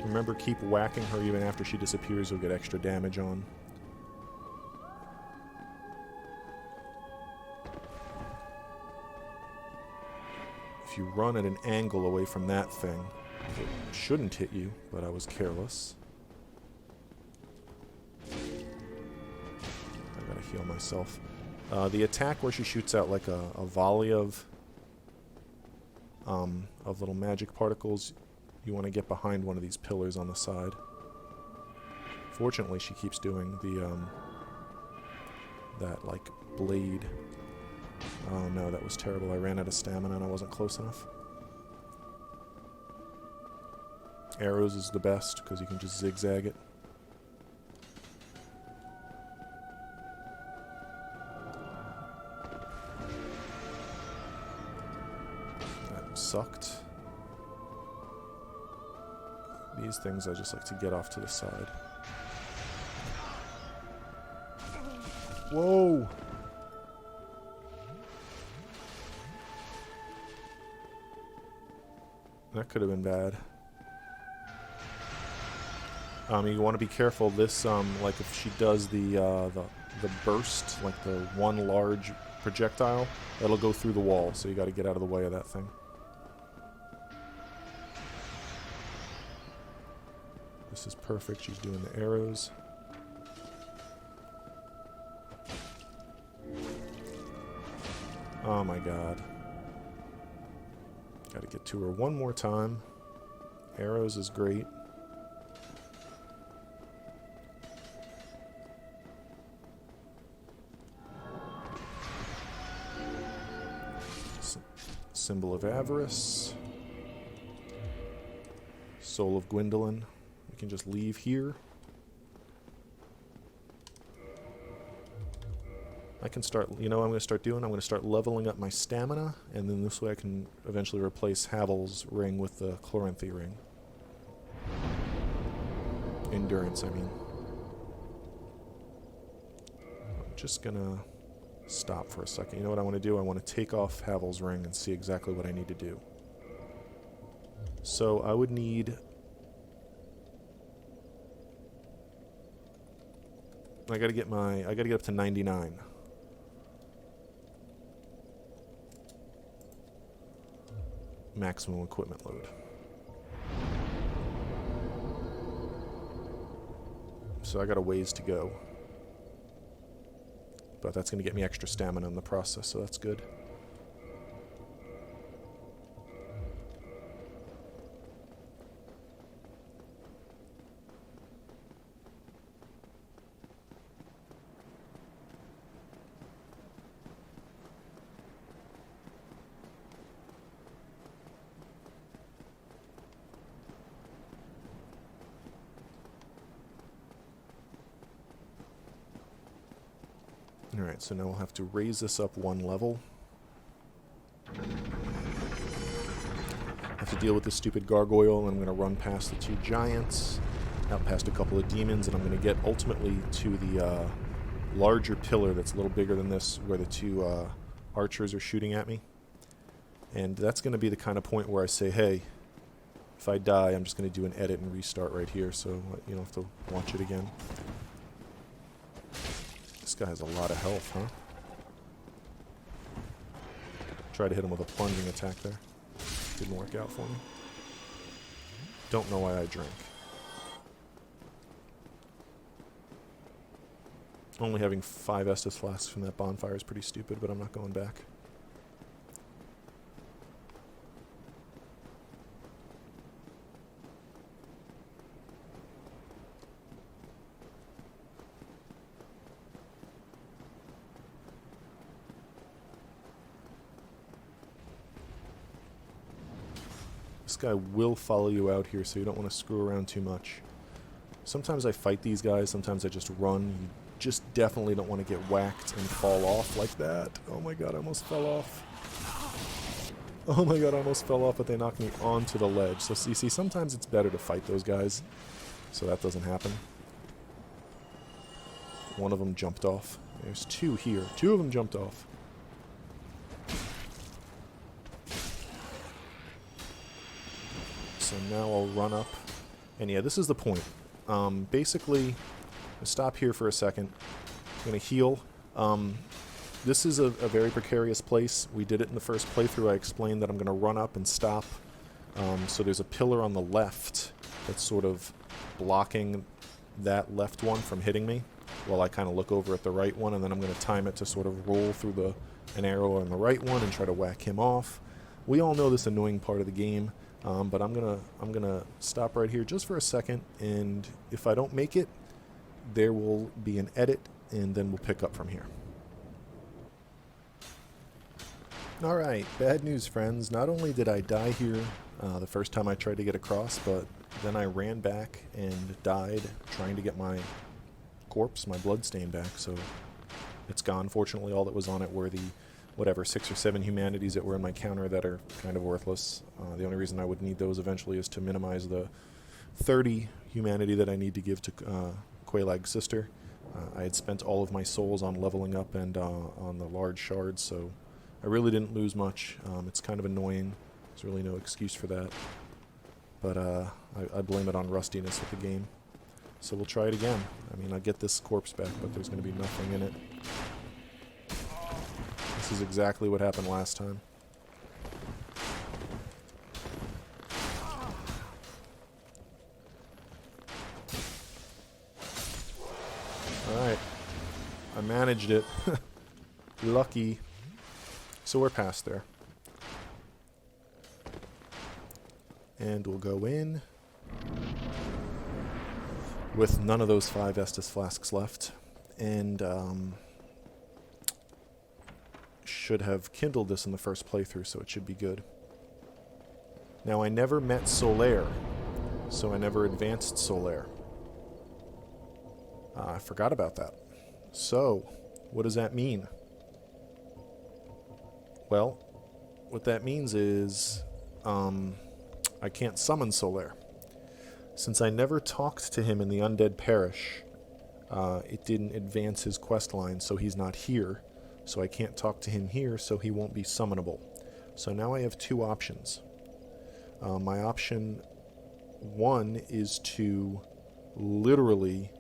S1: Remember, keep whacking her even after she disappears. You'll get extra damage on. If you run at an angle away from that thing, it shouldn't hit you, but I was careless. I gotta heal myself. The attack where she shoots out like a volley of little magic particles, you want to get behind one of these pillars on the side. Fortunately, she keeps doing the that like blade. Oh no, that was terrible. I ran out of stamina and I wasn't close enough. Arrows is the best because you can just zigzag it. That sucked. These things I just like to get off to the side. Whoa! That could have been bad. You want to be careful. This, like if she does the burst, like the one large projectile, that'll go through the wall. So you got to get out of the way of that thing. This is perfect. She's doing the arrows. Oh my god. Gotta get to her one more time. Arrows is great. Symbol of Avarice. Soul of Gwendolyn. We can just leave here. I can start, you know what I'm going to start doing? I'm going to start leveling up my stamina, and then this way I can eventually replace Havel's ring with the Chloranthy ring. Endurance, I mean. I'm just going to stop for a second. You know what I want to do? I want to take off Havel's ring and see exactly what I need to do. So I would need... I gotta get up to 99. Maximum equipment load. So I got a ways to go. But that's gonna get me extra stamina in the process, so that's good. Alright, so now we'll have to raise this up one level. Have to deal with this stupid gargoyle, and I'm going to run past the two giants, out past a couple of demons, and I'm going to get ultimately to the larger pillar that's a little bigger than this, where the two archers are shooting at me. And that's going to be the kind of point where I say, hey, if I die, I'm just going to do an edit and restart right here, so you don't have to watch it again. This guy has a lot of health, huh? Try to hit him with a plunging attack there. Didn't work out for me. Don't know why I drank. Only having 5 Estus flasks from that bonfire is pretty stupid, but I'm not going back. This guy will follow you out here, so you don't want to screw around too much. Sometimes I fight these guys, sometimes I just run. You just definitely don't want to get whacked and fall off like that. Oh my god, I almost fell off. Oh my god, I almost fell off, but they knocked me onto the ledge. So you see, sometimes it's better to fight those guys, so that doesn't happen. One of them jumped off. There's 2 here. 2 of them jumped off. So now I'll run up. And yeah, this is the point. Basically, I'll stop here for a second. I'm going to heal. This is a very precarious place. We did it in the first playthrough. I explained that I'm going to run up and stop. So there's a pillar on the left that's sort of blocking that left one from hitting me, while I kind of look over at the right one, and then I'm going to time it to sort of roll through an arrow on the right one and try to whack him off. We all know this annoying part of the game. But I'm gonna stop right here just for a second, and if I don't make it, there will be an edit, and then we'll pick up from here. Alright, bad news, friends. Not only did I die here the first time I tried to get across, but then I ran back and died trying to get my corpse, my bloodstain back, so it's gone. Fortunately, all that was on it were the whatever, 6 or 7 humanities that were in my counter that are kind of worthless. The only reason I would need those eventually is to minimize the 30 humanity that I need to give to Quelaag's sister. I had spent all of my souls on leveling up and on the large shards, so I really didn't lose much. It's kind of annoying. There's really no excuse for that. But I blame it on rustiness with the game. So we'll try it again. I mean, I get this corpse back, but there's going to be nothing in it. This is exactly what happened last time. Alright. I managed it. Lucky. So we're past there. And we'll go in with none of those 5 Estus flasks left. And, should have kindled this in the first playthrough, so it should be good. Now, I never met Solaire, so I never advanced Solaire. I forgot about that. So, what does that mean? Well, what that means is I can't summon Solaire. Since I never talked to him in the Undead Parish, it didn't advance his quest line, so he's not here. So I can't talk to him here, so he won't be summonable. So now I have 2 options. My option 1 is to literally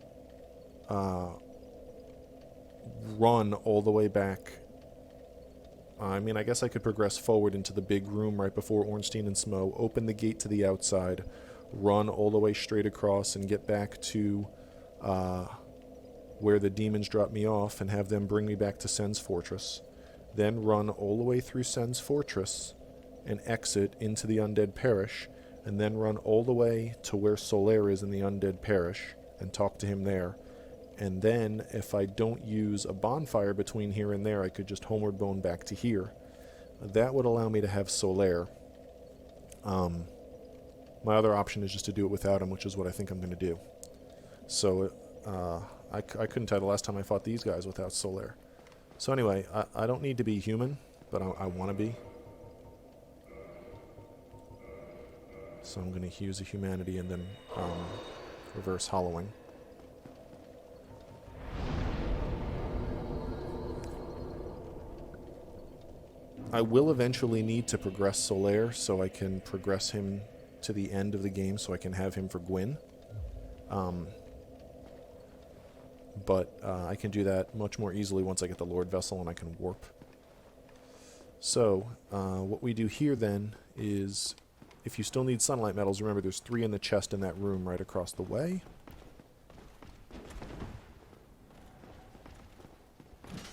S1: run all the way back. I mean, I guess I could progress forward into the big room right before Ornstein and Smough, open the gate to the outside, run all the way straight across, and get back to where the demons dropped me off and have them bring me back to Sen's Fortress. Then run all the way through Sen's Fortress and exit into the Undead Parish, and then run all the way to where Solaire is in the Undead Parish and talk to him there. And then, if I don't use a bonfire between here and there, I could just homeward bone back to here. That would allow me to have Solaire. My other option is just to do it without him, which is what I think I'm going to do. So, I couldn't tell the last time I fought these guys without Solaire. So anyway, I don't need to be human, but I want to be. So I'm going to use a humanity and then reverse hollowing. I will eventually need to progress Solaire so I can progress him to the end of the game so I can have him for Gwyn. But I can do that much more easily once I get the Lord Vessel and I can warp. So what we do here then is, if you still need sunlight metals, remember there's 3 in the chest in that room right across the way.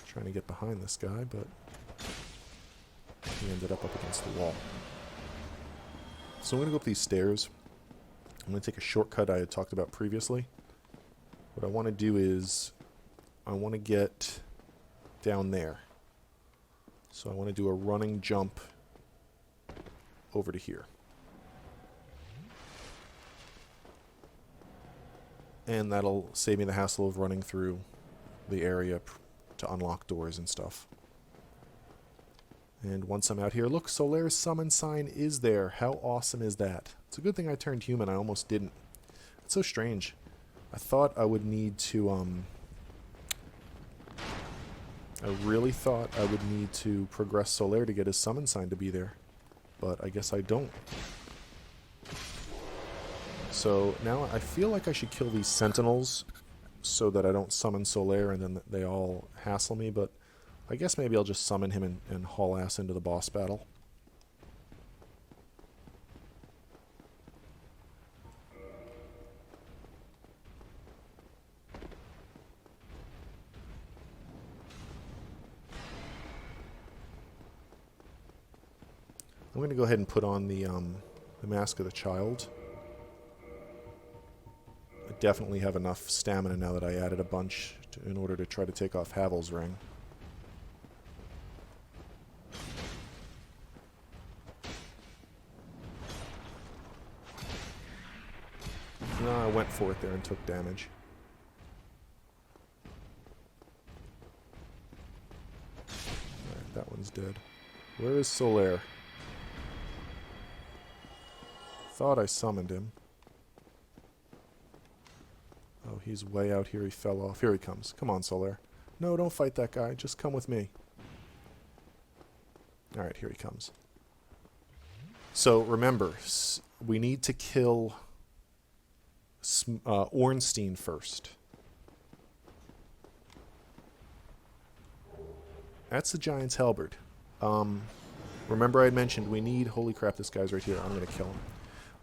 S1: Trying to get behind this guy, but he ended up against the wall. So I'm going to go up these stairs. I'm going to take a shortcut I had talked about previously. What I want to do is, I want to get down there. So I want to do a running jump over to here. And that'll save me the hassle of running through the area to unlock doors and stuff. And once I'm out here, look, Solaire's summon sign is there. How awesome is that? It's a good thing I turned human. I almost didn't. It's so strange. I thought I would need to, I really thought I would need to progress Solaire to get his summon sign to be there. But I guess I don't. So now I feel like I should kill these sentinels so that I don't summon Solaire and then they all hassle me, but I guess maybe I'll just summon him and haul ass into the boss battle. I'm going to go ahead and put on the Mask of the Child. I definitely have enough stamina now that I added a bunch in order to try to take off Havel's ring. No, I went for it there and took damage. Alright, that one's dead. Where is Solaire? Thought I summoned him. Oh, he's way out here. He fell off. Here he comes. Come on, Solaire. No, don't fight that guy. Just come with me. Alright, here he comes. So, remember, we need to kill Ornstein first. That's the Giant's Halberd. Remember I had mentioned we need... Holy crap, this guy's right here. I'm going to kill him.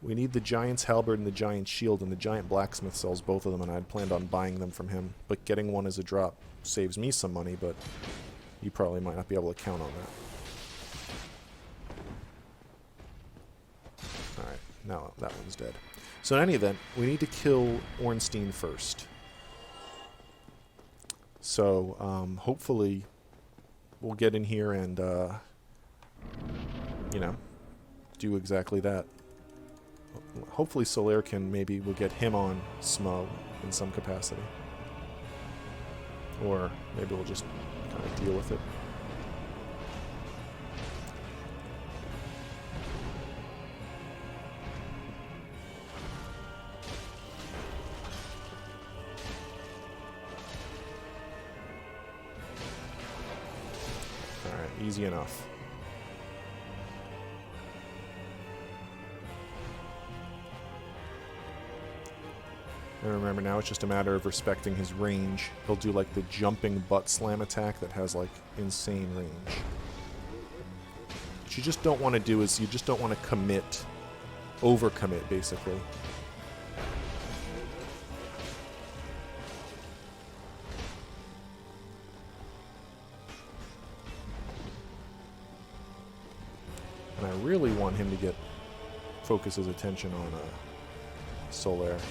S1: We need the Giant's Halberd and the Giant's Shield, and the Giant Blacksmith sells both of them, and I had planned on buying them from him. But getting one as a drop saves me some money, but you probably might not be able to count on that. Alright, now that one's dead. So in any event, we need to kill Ornstein first. So, hopefully, we'll get in here and, you know, do exactly that. Hopefully Solaire can, maybe we'll get him on Smough in some capacity. Or maybe we'll just kind of deal with it. Alright, easy enough. And remember, now it's just a matter of respecting his range. He'll do like the jumping butt slam attack that has like insane range. What you just don't want to do is you just don't want to commit, overcommit basically. And I really want him to focus his attention on Solaire.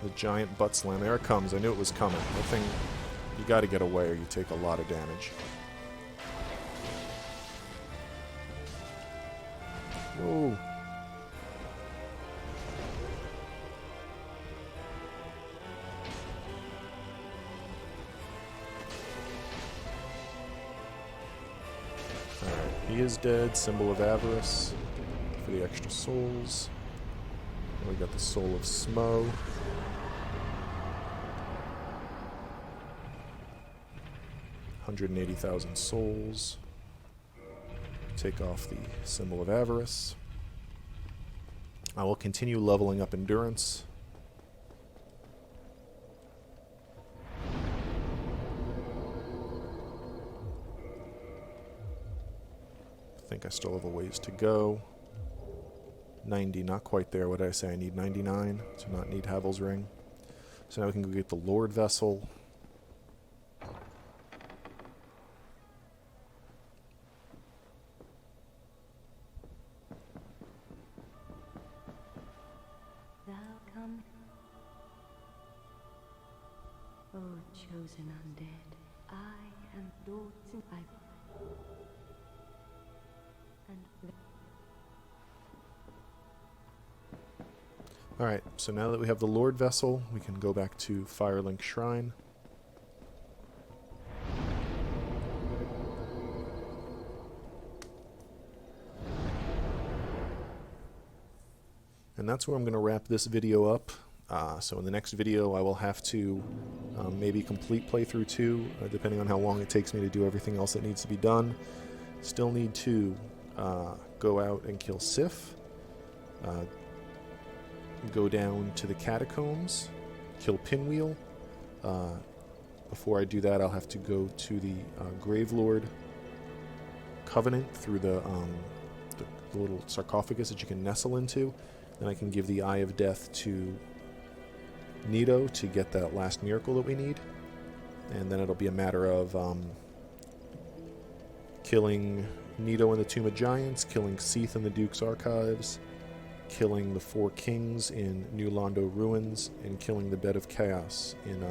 S1: The giant butt slam. There it comes. I knew it was coming. That thing, you got to get away or you take a lot of damage. Whoa. He is dead. Symbol of Avarice for the extra souls. And we got the Soul of Smough. $180,000 souls. Take off the Symbol of Avarice. I will continue leveling up Endurance. I think I still have a ways to go. 90, not quite there. What did I say? I need 99 to not need Havel's Ring. So now we can go get the Lord Vessel.
S3: Oh, chosen undead, I am Lord and
S1: Alright, so now that we have the Lord Vessel, we can go back to Firelink Shrine. And that's where I'm going to wrap this video up. So in the next video I will have to maybe complete playthrough 2, depending on how long it takes me to do everything else that needs to be done. Still need to go out and kill Sif, go down to the Catacombs, kill Pinwheel. Before I do that I'll have to go to the Gravelord Covenant through the little sarcophagus that you can nestle into. Then I can give the Eye of Death to Nito to get that last miracle that we need. And then it'll be a matter of killing Nito in the Tomb of Giants, killing Seath in the Duke's Archives, killing the 4 Kings in New Londo Ruins, and killing the Bed of Chaos in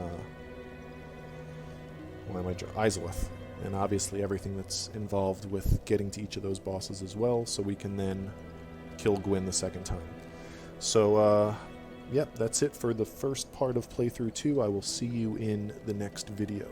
S1: Izalith. And obviously everything that's involved with getting to each of those bosses as well, so we can then kill Gwyn the second time. So, yep, that's it for the first part of playthrough 2. I will see you in the next video.